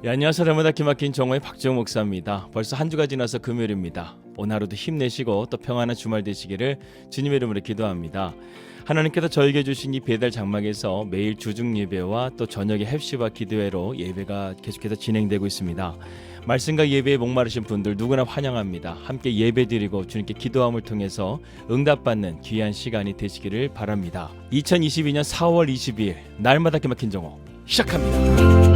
안녕하세요. 날마다 기막힌 정오의 박정우 목사입니다. 벌써 한 주가 지나서 금요일입니다. 오늘 하루도 힘내시고 또 평안한 주말 되시기를 주님의 이름으로 기도합니다. 하나님께서 저에게 주신 이 배달 장막에서 매일 주중 예배와 또 저녁에 heb시와 기도회로 예배가 계속해서 진행되고 있습니다. 말씀과 예배에 목마르신 분들 누구나 환영합니다. 함께 예배드리고 주님께 기도함을 통해서 응답받는 귀한 시간이 되시기를 바랍니다. 2022년 4월 22일 날마다 기막힌 정오 시작합니다.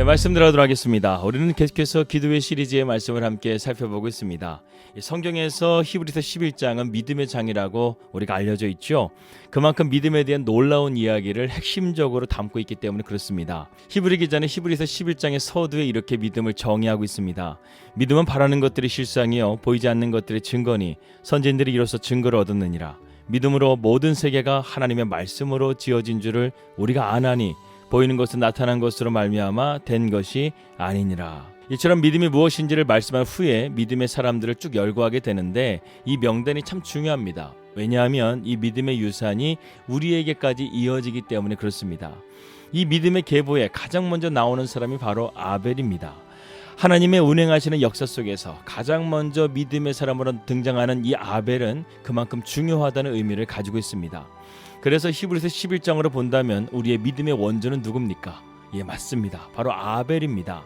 말씀 들어가도록 하겠습니다. 우리는 계속해서 기도회 시리즈의 말씀을 함께 살펴보고 있습니다. 성경에서 히브리서 11장은 믿음의 장이라고 우리가 알려져 있죠. 그만큼 믿음에 대한 놀라운 이야기를 핵심적으로 담고 있기 때문에 그렇습니다. 히브리 기자는 히브리서 11장의 서두에 이렇게 믿음을 정의하고 있습니다. 믿음은 바라는 것들이 실상이요 보이지 않는 것들의 증거니 선진들이 이로써 증거를 얻었느니라. 믿음으로 모든 세계가 하나님의 말씀으로 지어진 줄을 우리가 아나니 보이는 것은 나타난 것으로 말미암아 된 것이 아니니라. 이처럼 믿음이 무엇인지를 말씀한 후에 믿음의 사람들을 쭉 열거하게 되는데 이 명단이 참 중요합니다. 왜냐하면 이 믿음의 유산이 우리에게까지 이어지기 때문에 그렇습니다. 이 믿음의 계보에 가장 먼저 나오는 사람이 바로 아벨입니다. 하나님의 운행하시는 역사 속에서 가장 먼저 믿음의 사람으로 등장하는 이 아벨은 그만큼 중요하다는 의미를 가지고 있습니다. 그래서 히브리서 11장으로 본다면 우리의 믿음의 원조는 누굽니까? 예, 맞습니다. 바로 아벨입니다.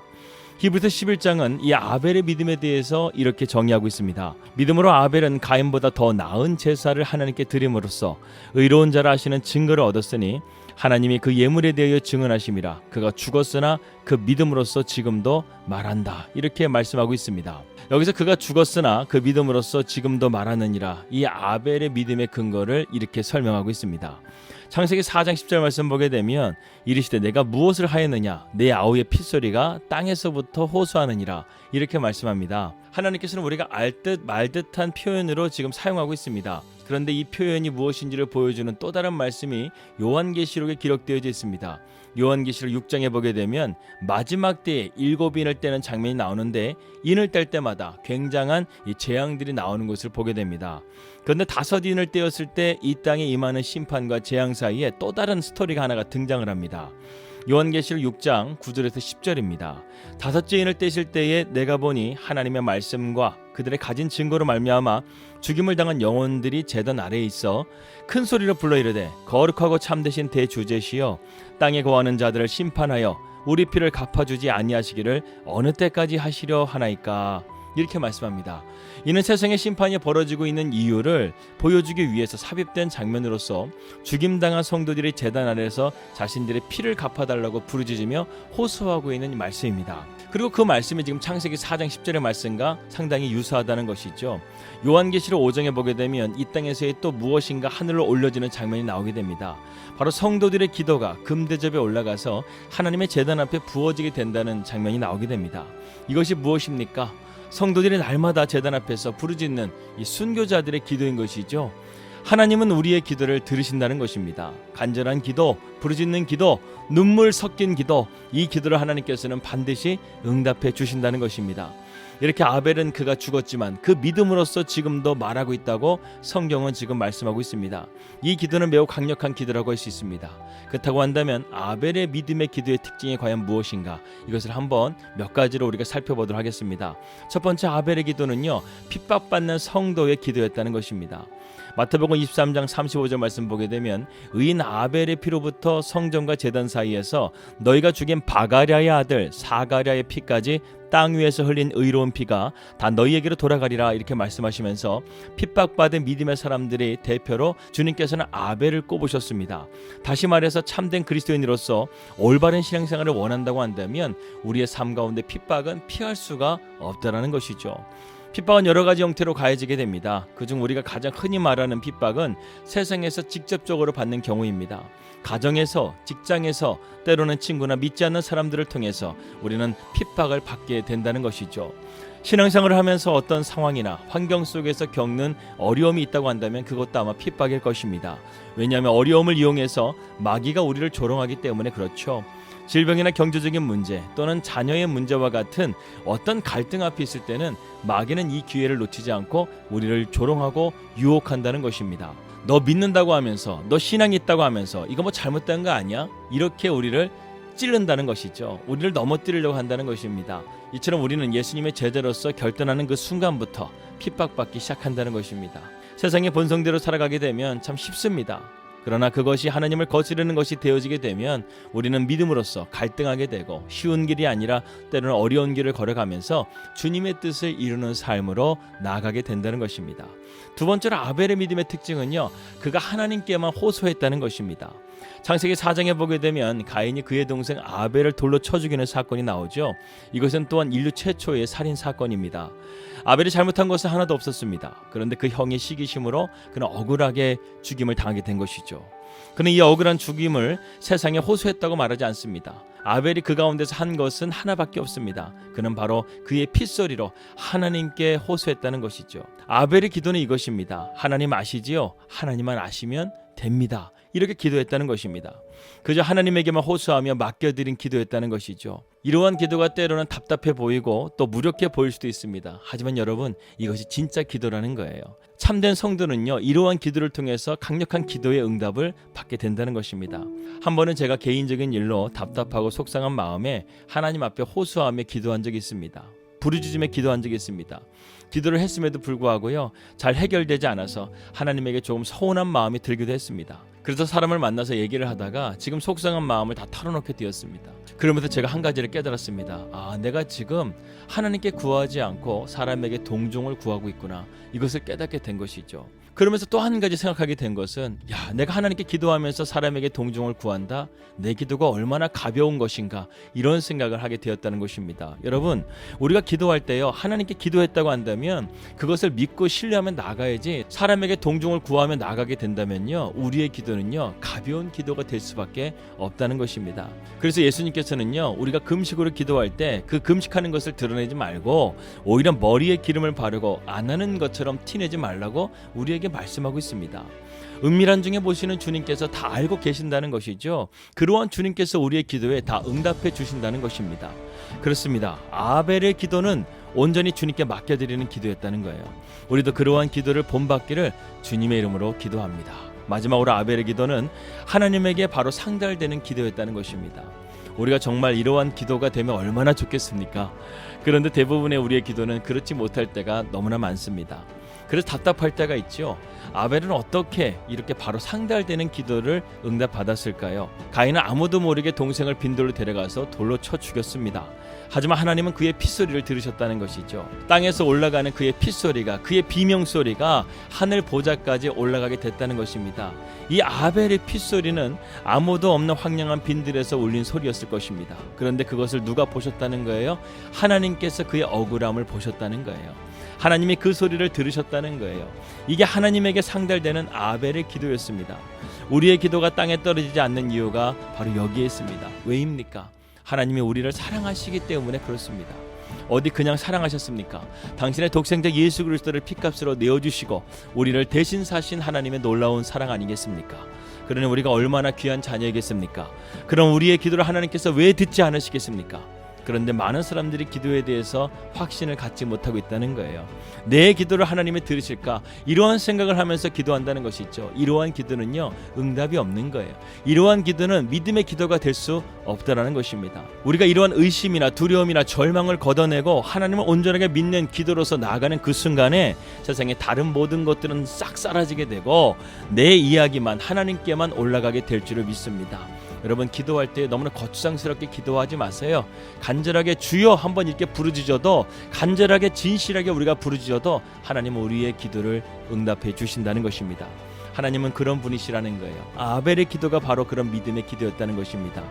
히브리서 11장은 이 아벨의 믿음에 대해서 이렇게 정의하고 있습니다. 믿음으로 아벨은 가인보다 더 나은 제사를 하나님께 드림으로써 의로운 자라 하시는 증거를 얻었으니 하나님이 그 예물에 대하여 증언하심이라. 그가 죽었으나 그 믿음으로써 지금도 말한다. 이렇게 말씀하고 있습니다. 여기서 그가 죽었으나 그 믿음으로써 지금도 말하느니라. 이 아벨의 믿음의 근거를 이렇게 설명하고 있습니다. 창세기 4장 10절 말씀 보게 되면 이르시되 내가 무엇을 하였느냐 내 아우의 핏소리가 땅에서부터 호소하느니라. 이렇게 말씀합니다. 하나님께서는 우리가 알듯 말듯한 표현으로 지금 사용하고 있습니다. 그런데 이 표현이 무엇인지를 보여주는 또 다른 말씀이 요한계시록에 기록되어져 있습니다. 요한계시록 6장에 보게 되면 마지막 때에 7인을 떼는 장면이 나오는데 인을 뗄 때마다 굉장한 이 재앙들이 나오는 것을 보게 됩니다. 그런데 5인을 떼었을 때 이 땅에 임하는 심판과 재앙 사이에 또 다른 스토리가 하나가 등장을 합니다. 요한계시록 6장 9절에서 10절입니다. 5째 인을 떼실 때에 내가 보니 하나님의 말씀과 그들의 가진 증거로 말미암아 죽임을 당한 영혼들이 제단 아래에 있어 큰 소리로 불러 이르되 거룩하고 참되신 대주제시여 땅에 거하는 자들을 심판하여 우리 피를 갚아주지 아니하시기를 어느 때까지 하시려 하나이까. 이렇게 말씀합니다. 이는 세상의 심판이 벌어지고 있는 이유를 보여주기 위해서 삽입된 장면으로서 죽임당한 성도들이 제단 아래에서 자신들의 피를 갚아달라고 부르짖으며 호소하고 있는 말씀입니다. 그리고 그 말씀이 지금 창세기 4장 10절의 말씀과 상당히 유사하다는 것이죠. 요한계시록 5장에 보게 되면 이 땅에서의 또 무엇인가 하늘로 올려지는 장면이 나오게 됩니다. 바로 성도들의 기도가 금대접에 올라가서 하나님의 제단 앞에 부어지게 된다는 장면이 나오게 됩니다. 이것이 무엇입니까? 성도들이 날마다 제단 앞에서 부르짖는 이 순교자들의 기도인 것이죠. 하나님은 우리의 기도를 들으신다는 것입니다. 간절한 기도, 부르짖는 기도, 눈물 섞인 기도, 이 기도를 하나님께서는 반드시 응답해 주신다는 것입니다. 이렇게 아벨은 그가 죽었지만 그 믿음으로써 지금도 말하고 있다고 성경은 지금 말씀하고 있습니다. 이 기도는 매우 강력한 기도라고 할 수 있습니다. 그렇다고 한다면 아벨의 믿음의 기도의 특징이 과연 무엇인가? 이것을 한번 몇 가지로 우리가 살펴보도록 하겠습니다. 첫 번째 아벨의 기도는요, 핍박받는 성도의 기도였다는 것입니다. 마태복음 23장 35절 말씀 보게 되면 의인 아벨의 피로부터 성전과 제단 사이에서 너희가 죽인 바가랴의 아들 사가랴의 피까지 땅 위에서 흘린 의로운 피가 다 너희에게로 돌아가리라. 이렇게 말씀하시면서 핍박받은 믿음의 사람들의 대표로 주님께서는 아벨을 꼽으셨습니다. 다시 말해서 참된 그리스도인으로서 올바른 신앙생활을 원한다고 한다면 우리의 삶 가운데 핍박은 피할 수가 없다라는 것이죠. 핍박은 여러 가지 형태로 가해지게 됩니다. 그중 우리가 가장 흔히 말하는 핍박은 세상에서 직접적으로 받는 경우입니다. 가정에서, 직장에서, 때로는 친구나 믿지 않는 사람들을 통해서 우리는 핍박을 받게 된다는 것이죠. 신앙생활을 하면서 어떤 상황이나 환경 속에서 겪는 어려움이 있다고 한다면 그것도 아마 핍박일 것입니다. 왜냐하면 어려움을 이용해서 마귀가 우리를 조롱하기 때문에 그렇죠. 질병이나 경제적인 문제 또는 자녀의 문제와 같은 어떤 갈등 앞에 있을 때는 마귀는 이 기회를 놓치지 않고 우리를 조롱하고 유혹한다는 것입니다. 너 믿는다고 하면서, 너 신앙이 있다고 하면서 이거 뭐 잘못된 거 아니야? 이렇게 우리를 찌른다는 것이죠. 우리를 넘어뜨리려고 한다는 것입니다. 이처럼 우리는 예수님의 제자로서 결단하는 그 순간부터 핍박받기 시작한다는 것입니다. 세상의 본성대로 살아가게 되면 참 쉽습니다. 그러나 그것이 하나님을 거스르는 것이 되어지게 되면 우리는 믿음으로써 갈등하게 되고 쉬운 길이 아니라 때로는 어려운 길을 걸어가면서 주님의 뜻을 이루는 삶으로 나아가게 된다는 것입니다. 두 번째로 아벨의 믿음의 특징은요, 그가 하나님께만 호소했다는 것입니다. 창세기 4장에 보게 되면 가인이 그의 동생 아벨을 돌로 쳐 죽이는 사건이 나오죠. 이것은 또한 인류 최초의 살인 사건입니다. 아벨이 잘못한 것은 하나도 없었습니다. 그런데 그 형의 시기심으로 그는 억울하게 죽임을 당하게 된 것이죠. 그는 이 억울한 죽임을 세상에 호소했다고 말하지 않습니다. 아벨이 그 가운데서 한 것은 하나밖에 없습니다. 그는 바로 그의 핏소리로 하나님께 호소했다는 것이죠. 아벨의 기도는 이것입니다. 하나님 아시지요? 하나님만 아시면 됩니다. 이렇게 기도했다는 것입니다. 그저 하나님에게만 호소하며 맡겨드린 기도였다는 것이죠. 이러한 기도가 때로는 답답해 보이고 또 무력해 보일 수도 있습니다. 하지만 여러분, 이것이 진짜 기도라는 거예요. 참된 성도는요, 이러한 기도를 통해서 강력한 기도의 응답을 받게 된다는 것입니다. 한 번은 제가 개인적인 일로 답답하고 속상한 마음에 하나님 앞에 호소하며 기도한 적이 있습니다. 부르짖으며 기도한 적이 있습니다. 기도를 했음에도 불구하고요, 잘 해결되지 않아서 하나님에게 조금 서운한 마음이 들기도 했습니다. 그래서 사람을 만나서 얘기를 하다가 지금 속상한 마음을 다 털어놓게 되었습니다. 그러면서 제가 한 가지를 깨달았습니다. 내가 지금 하나님께 구하지 않고 사람에게 동종을 구하고 있구나. 이것을 깨닫게 된 것이죠. 그러면서 또 한 가지 생각하게 된 것은, 내가 하나님께 기도하면서 사람에게 동종을 구한다? 내 기도가 얼마나 가벼운 것인가, 이런 생각을 하게 되었다는 것입니다. 여러분, 우리가 기도할 때요, 하나님께 기도했다고 한다면 그것을 믿고 신뢰하며 나가야지, 사람에게 동종을 구하며 나가게 된다면요, 우리의 기도는요, 가벼운 기도가 될 수밖에 없다는 것입니다. 그래서 예수님께서는요, 우리가 금식으로 기도할 때 그 금식하는 것을 드러내지 말고 오히려 머리에 기름을 바르고 안 하는 것처럼 티내지 말라고 우리에게 말씀하고 있습니다. 은밀한 중에 보시는 주님께서 다 알고 계신다는 것이죠. 그러한 주님께서 우리의 기도에 다 응답해 주신다는 것입니다. 그렇습니다. 아벨의 기도는 온전히 주님께 맡겨드리는 기도였다는 거예요. 우리도 그러한 기도를 본받기를 주님의 이름으로 기도합니다. 마지막으로 아벨의 기도는 하나님에게 바로 상달되는 기도였다는 것입니다. 우리가 정말 이러한 기도가 되면 얼마나 좋겠습니까? 그런데 대부분의 우리의 기도는 그렇지 못할 때가 너무나 많습니다. 그래서 답답할 때가 있죠. 아벨은 어떻게 이렇게 바로 상달되는 기도를 응답받았을까요? 가인은 아무도 모르게 동생을 빈돌로 데려가서 돌로 쳐 죽였습니다. 하지만 하나님은 그의 핏소리를 들으셨다는 것이죠. 땅에서 올라가는 그의 핏소리가, 그의 비명소리가 하늘 보좌까지 올라가게 됐다는 것입니다. 이 아벨의 핏소리는 아무도 없는 황량한 빈들에서 울린 소리였을 것입니다. 그런데 그것을 누가 보셨다는 거예요? 하나님께서 그의 억울함을 보셨다는 거예요. 하나님이 그 소리를 들으셨다는 거예요. 이게 하나님에게 상달되는 아벨의 기도였습니다. 우리의 기도가 땅에 떨어지지 않는 이유가 바로 여기에 있습니다. 왜입니까? 하나님이 우리를 사랑하시기 때문에 그렇습니다. 어디 그냥 사랑하셨습니까? 당신의 독생자 예수 그리스도를 핏값으로 내어주시고 우리를 대신 사신 하나님의 놀라운 사랑 아니겠습니까? 그러니 우리가 얼마나 귀한 자녀이겠습니까? 그럼 우리의 기도를 하나님께서 왜 듣지 않으시겠습니까? 그런데 많은 사람들이 기도에 대해서 확신을 갖지 못하고 있다는 거예요. 내 기도를 하나님이 들으실까? 이러한 생각을 하면서 기도한다는 것이 있죠. 이러한 기도는요, 응답이 없는 거예요. 이러한 기도는 믿음의 기도가 될 수 없다라는 것입니다. 우리가 이러한 의심이나 두려움이나 절망을 걷어내고 하나님을 온전하게 믿는 기도로서 나아가는 그 순간에 세상의 다른 모든 것들은 싹 사라지게 되고 내 이야기만 하나님께만 올라가게 될 줄을 믿습니다. 여러분, 기도할 때 너무나 거추장스럽게 기도하지 마세요. 간절하게 주여 한번 이렇게 부르짖어도, 간절하게 진실하게 우리가 부르짖어도 하나님은 우리의 기도를 응답해 주신다는 것입니다. 하나님은 그런 분이시라는 거예요. 아벨의 기도가 바로 그런 믿음의 기도였다는 것입니다.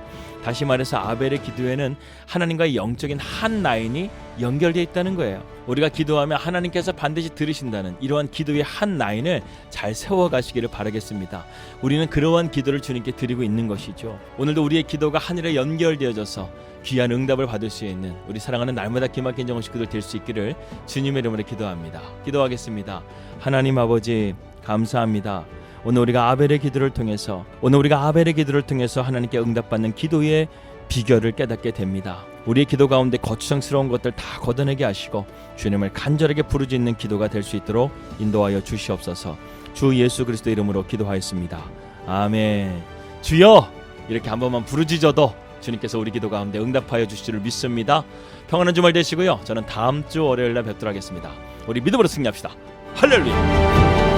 다시 말해서 아벨의 기도에는 하나님과의 영적인 한 라인이 연결되어 있다는 거예요. 우리가 기도하면 하나님께서 반드시 들으신다는 이러한 기도의 한 라인을 잘 세워가시기를 바라겠습니다. 우리는 그러한 기도를 주님께 드리고 있는 것이죠. 오늘도 우리의 기도가 하늘에 연결되어져서 귀한 응답을 받을 수 있는 우리 사랑하는 날마다 기막힌 정원 식구들 될 수 있기를 주님의 이름으로 기도합니다. 기도하겠습니다. 하나님 아버지, 감사합니다. 오늘 우리가 아벨의 기도를 통해서 하나님께 응답받는 기도의 비결을 깨닫게 됩니다. 우리의 기도 가운데 거추장스러운 것들 다 걷어내게 하시고 주님을 간절하게 부르짖는 기도가 될 수 있도록 인도하여 주시옵소서. 주 예수 그리스도 이름으로 기도하였습니다. 아멘. 주여, 이렇게 한 번만 부르짖어도 주님께서 우리 기도 가운데 응답하여 주실 줄 믿습니다. 평안한 주말 되시고요. 저는 다음 주 월요일날 뵙도록 하겠습니다. 우리 믿음으로 승리합시다. 할렐루야.